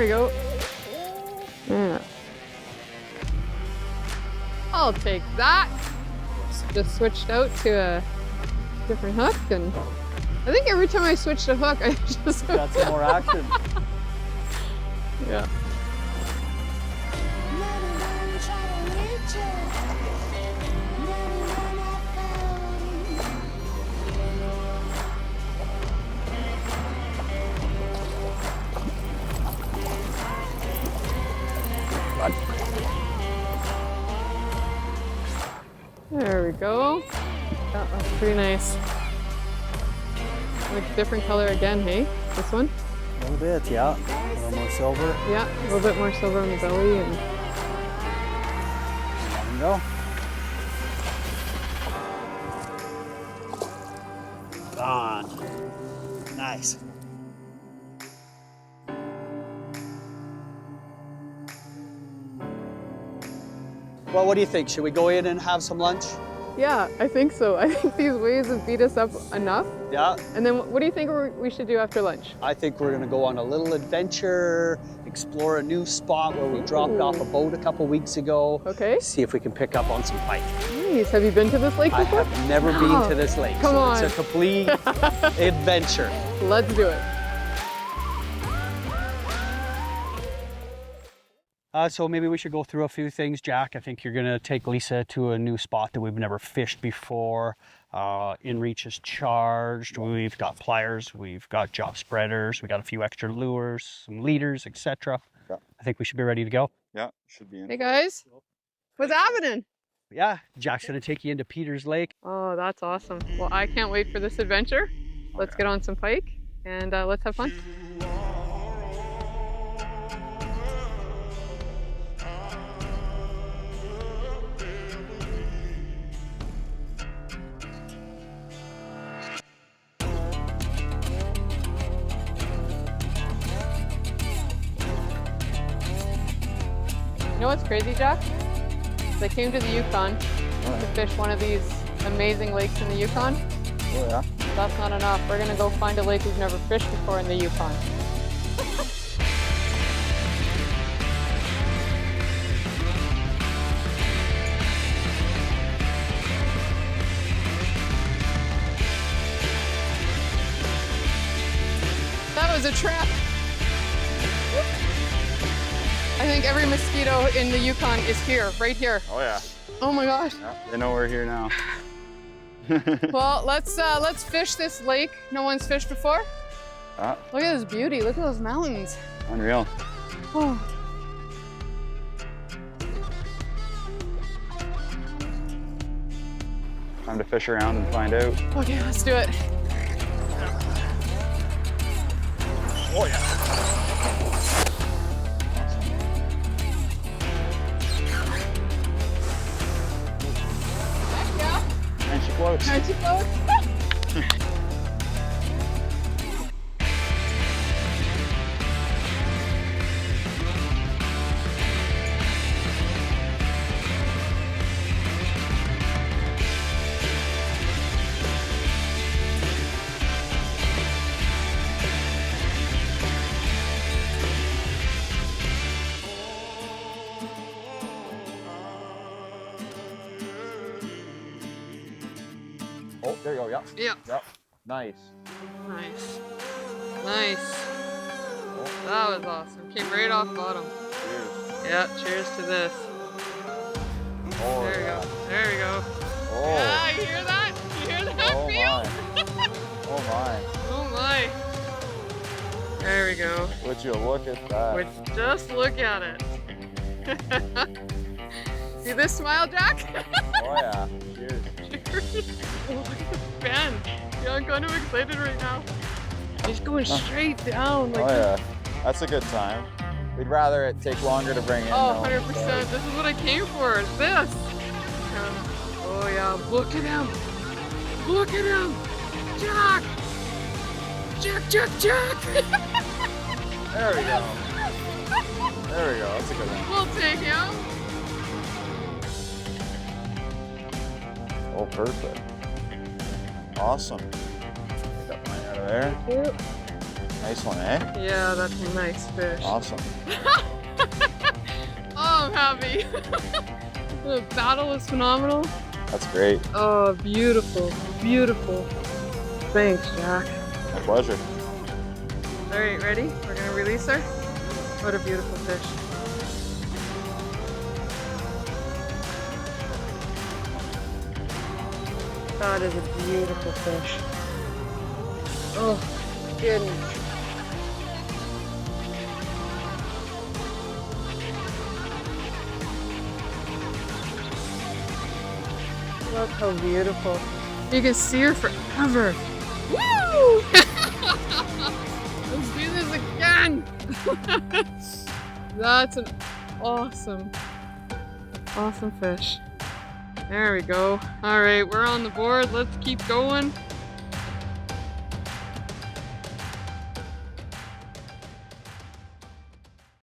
we go. Yeah. I'll take that. Just switched out to a different hook, and I think every time I switched a hook, I just got some more action. Yeah. There we go. That looks pretty nice. Like different color again, hey? This one? A little bit, yeah. A little more silver. Yeah, a little bit more silver on the belly and There we go. On. Nice. Well, what do you think? Should we go in and have some lunch? yeah, I think so. I think these waves have beat us up enough. Yeah. And then what do you think we should do after lunch? I think we're gonna go on a little adventure, explore a new spot where we dropped off a boat a couple weeks ago. Okay. See if we can pick up on some pike. Nice. Have you been to this lake I before? have never been to this lake. Come so on. It's a complete adventure. Let's do it. So maybe we should go through a few things, Jack. I think you're gonna take Lisa to a new spot that we've never fished before. InReach is charged. We've got pliers, we've got job spreaders, we got a few extra lures, some leaders, etc. Yeah. I think we should be ready to go. Yeah, should be in. Hey guys, what's happening? Yeah, Jack's gonna take you into Peter's Lake. Oh, that's awesome. Well, I can't wait for this adventure. Let's get on some pike and let's have fun. You know what's crazy, Jack? They came to the Yukon to fish one of these amazing lakes in the Yukon. Oh yeah. That's not enough. We're gonna go find a lake we've never fished before in the Yukon. That was a trap. I think every mosquito in the Yukon is here, right here. Oh yeah. Oh my gosh. Yeah, they know we're here now. Well, let's fish this lake no one's fished before. Look at this beauty. Look at those mountains. Unreal. Oh. Time to fish around and find out. Okay, let's do it. Oh yeah. Heck yeah. And she floats. Aren't you close? Oh, there you go. Yeah. Yeah. Yep. Nice. Nice. Nice. That was awesome. Came right off bottom. Cheers. Yeah, cheers to this. Oh, There we yeah. go. There we go. Oh. Yeah, you hear that? You hear that Oh feel? my. Oh my. Oh my. There we go. Would you look at that? Which, just look at it. See this smile, Jack? Oh yeah. Cheers. Cheers. Oh, look at this bend. Yeah, I'm kind of excited right now. He's going straight down. Like Oh yeah. That's a good time. We'd rather it take longer to bring in. Oh, though, 100%. so- This is what I came for. Is this. Oh yeah, look at him. Look at him. Jack. Jack, Jack, Jack. There we go. There we go. That's a good one. We'll take him. Oh, perfect. Awesome. Get that line out of there. Nice one, eh? Yeah, that's a nice fish. Awesome. Oh, I'm happy. The battle was phenomenal. That's great. Oh, beautiful, beautiful. Thanks, Jack. My pleasure. All right, ready? We're gonna release her. What a beautiful fish. That is a beautiful fish. Oh, goodness. Look how beautiful. You can see her forever. Woo! Let's do this again. That's an awesome fish. There we go. All right, we're on the board. Let's keep going.